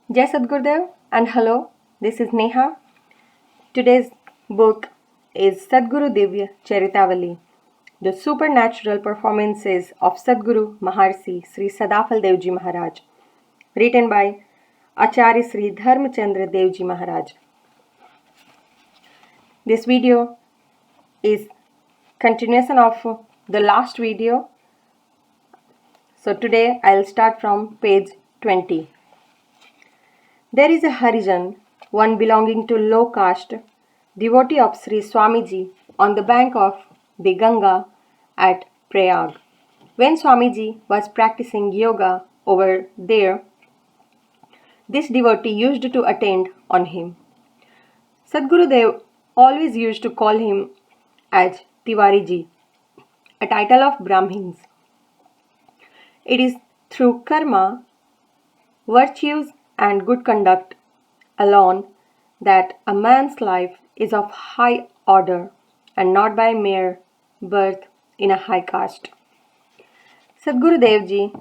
Jai Sadguru and hello, this is Neha. Today's book is Sadguru Divya Charitavali, the supernatural performances of Sadguru Maharishi Sri Sadafal Deo Ji Maharaj, written by Acharya Sri Chandra Deo Ji Maharaj. This video is continuation of the last video. So today I'll start from page 20. There is a Harijan, one belonging to low caste, devotee of Sri Swamiji on the bank of the Ganga at Prayag. When Swamiji was practicing yoga over there, this devotee used to attend on him. Sadguru Dev always used to call him as Tiwariji, a title of Brahmins. It is through karma, virtues and good conduct alone that a man's life is of high order and not by mere birth in a high caste. Sadguru Deo Ji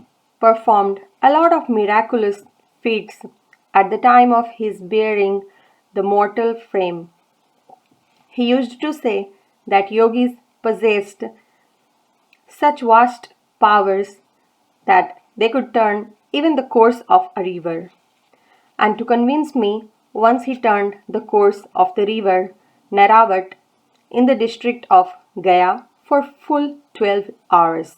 performed a lot of miraculous feats at the time of his bearing the mortal frame. He used to say that yogis possessed such vast powers that they could turn even the course of a river. And to convince me, once he turned the course of the river Naravat in the district of Gaya for full 12 hours.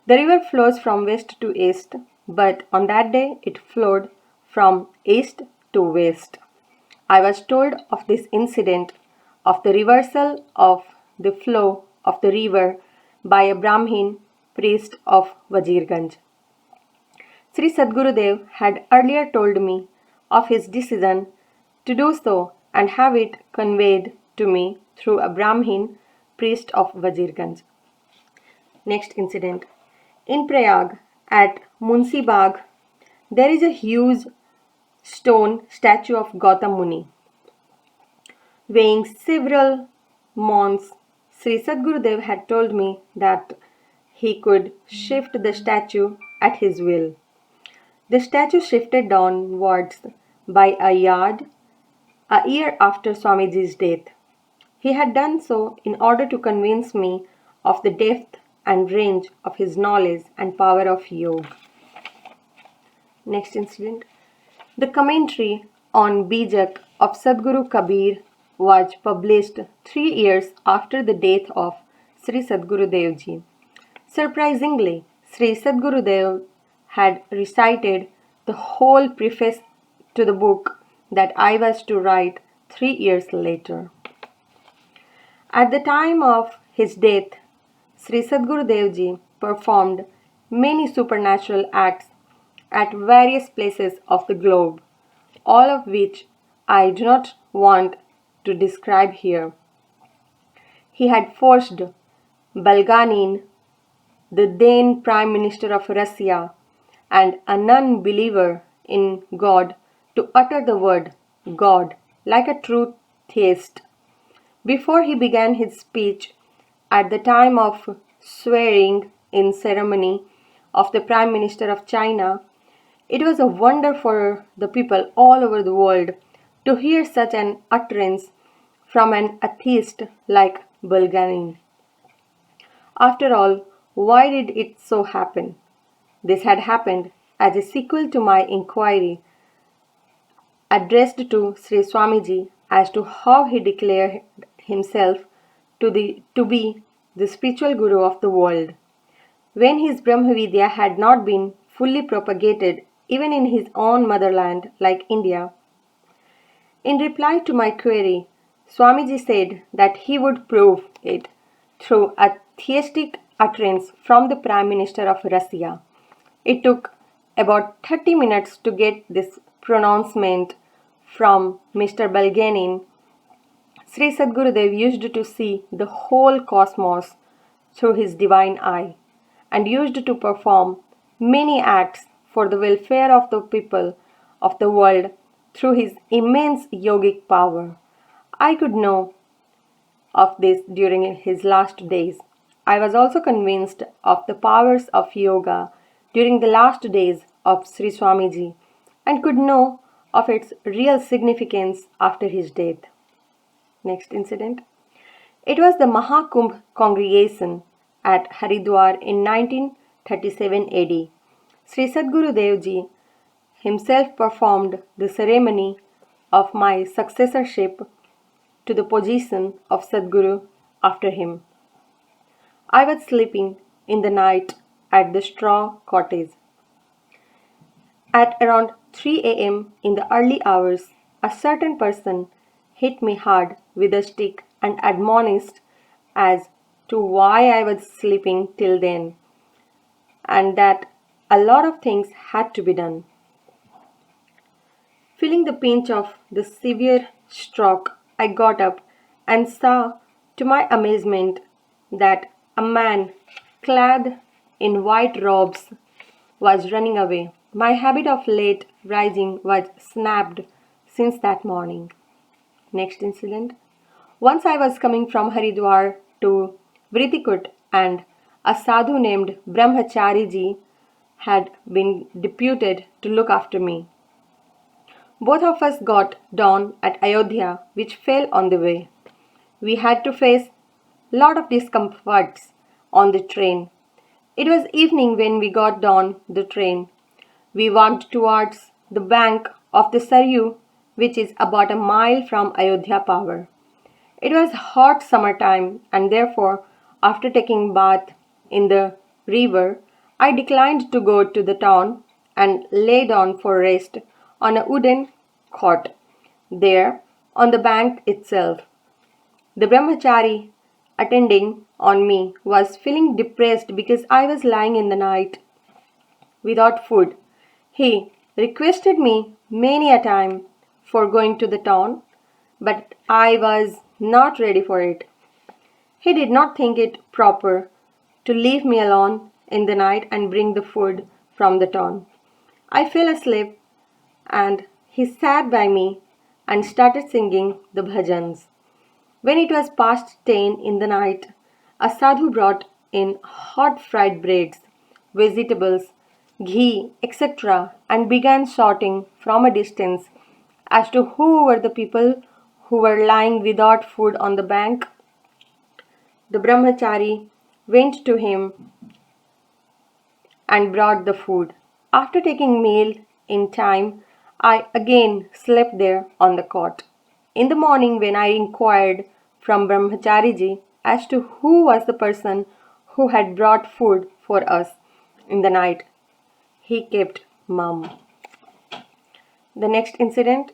The river flows from west to east, but on that day it flowed from east to west. I was told of this incident of the reversal of the flow of the river by a Brahmin priest of Wazirganj. Sri Sadguru Dev had earlier told me of his decision to do so and have it conveyed to me through a Brahmin priest of Wazirganj. Next incident. In Prayag at Munsi Bagh, there is a huge stone statue of Gautam Muni. Weighing several mons, Sri Sadguru Dev had told me that he could shift the statue at his will. The statue shifted downwards by a yard a year after Swamiji's death. He had done so in order to convince me of the depth and range of his knowledge and power of yoga. Next incident. The commentary on Bijak of Sadguru Kabir was published 3 years after the death of Sri Sadguru Deo Ji. Surprisingly, Sri Sadguru Dev had recited the whole preface to the book that I was to write 3 years later. At the time of his death, Sri Sadguru Deo Ji performed many supernatural acts at various places of the globe, all of which I do not want to describe here. He had forced Bulganin, the then Prime Minister of Russia, and a non-believer in God to utter the word God like a true theist. Before he began his speech at the time of swearing in ceremony of the Prime Minister of China, it was a wonder for the people all over the world to hear such an utterance from an atheist like Bulgarin. After all, why did it so happen? This had happened as a sequel to my inquiry addressed to Sri Swamiji as to how he declared himself to be the spiritual guru of the world, when his Brahmavidya had not been fully propagated even in his own motherland like India. In reply to my query, Swamiji said that he would prove it through a theistic utterance from the Prime Minister of Russia. It took about 30 minutes to get this pronouncement from Mr. Bulganin. Sri Sadguru Dev used to see the whole cosmos through his divine eye and used to perform many acts for the welfare of the people of the world through his immense yogic power. I could know of this during his last days. I was also convinced of the powers of yoga during the last days of Sri Swamiji and could know of its real significance after his death. Next incident. It was the Mahakumbh congregation at Haridwar in 1937 AD. Sri Sadguru Deo Ji himself performed the ceremony of my successorship to the position of Sadguru after him. I was sleeping in the night at the straw cottage. At around 3 a.m. in the early hours, a certain person hit me hard with a stick and admonished as to why I was sleeping till then, and that a lot of things had to be done. Feeling the pinch of the severe stroke, I got up and saw, to my amazement, that a man clad in white robes was running away. My habit of late rising was snapped since that morning. Next incident. Once I was coming from Haridwar to Vritikut, and a sadhu named Brahmachari ji had been deputed to look after me. Both of us got down at Ayodhya, which fell on the way. We had to face lot of discomforts on the train. It was evening when we got down the train. We walked towards the bank of the Saryu, which is about a mile from Ayodhya Power. It was hot summertime, and therefore, after taking bath in the river, I declined to go to the town and lay down for rest on a wooden cot there on the bank itself. The brahmachari attending on me was feeling depressed because I was lying in the night without food. He requested me many a time for going to the town, but I was not ready for it. He did not think it proper to leave me alone in the night and bring the food from the town. I fell asleep, and he sat by me and started singing the bhajans. When it was past 10 in the night, a sadhu brought in hot fried breads, vegetables, ghee, etc., and began shouting from a distance as to who were the people who were lying without food on the bank. The brahmachari went to him and brought the food. After taking meal in time, I again slept there on the cot. In the morning, when I inquired from Brahmachariji as to who was the person who had brought food for us in the night, he kept mum. The next incident.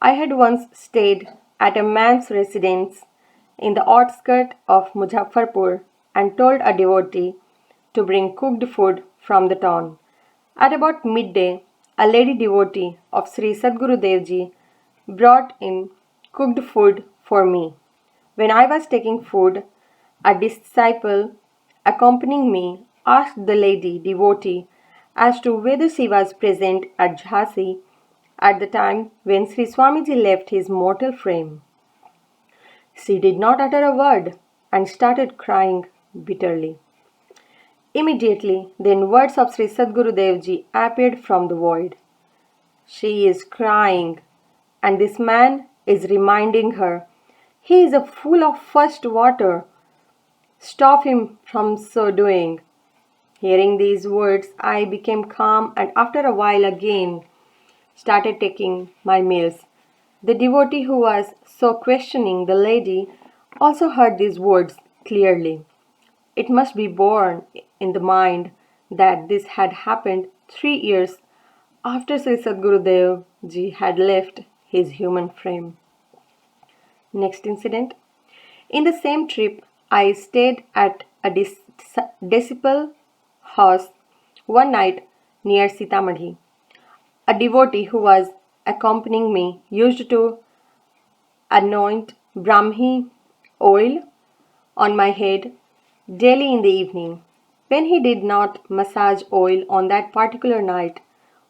I had once stayed at a man's residence in the outskirts of Muzaffarpur and told a devotee to bring cooked food from the town. At about midday, a lady devotee of Sri Sadguru Deo Ji brought in cooked food for me. When I was taking food, a disciple accompanying me asked the lady devotee as to whether she was present at Jhansi at the time when Sri Swamiji left his mortal frame. She did not utter a word and started crying bitterly. Immediately, then words of Sri Sadguru Deo Ji appeared from the void. She is crying, and this man is reminding her, he is a fool of first water. Stop him from so doing. Hearing these words, I became calm and after a while again started taking my meals. The devotee who was so questioning the lady also heard these words clearly. It must be borne in the mind that this had happened 3 years after Sri Sadguru Deo Ji had left his human frame. Next incident. In the same trip, I stayed at a disciple house one night near Sitamarhi. A devotee who was accompanying me used to anoint Brahmi oil on my head daily in the evening. When he did not massage oil on that particular night,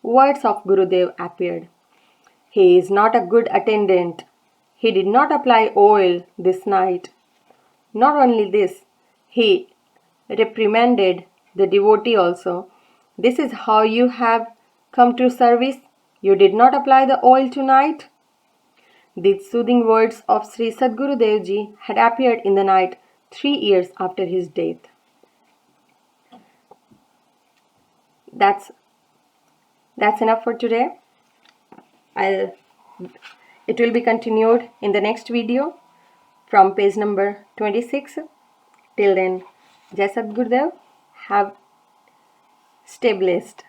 words of Gurudev appeared. He is not a good attendant. He did not apply oil this night. Not only this, he reprimanded the devotee also. This is how you have come to service? You did not apply the oil tonight? These soothing words of Sri Sadguru Deo Ji had appeared in the night 3 years after his death. That's enough for today. It will be continued in the next video from page number 26. Till then, Jai Sadguru Dev. Stay blessed.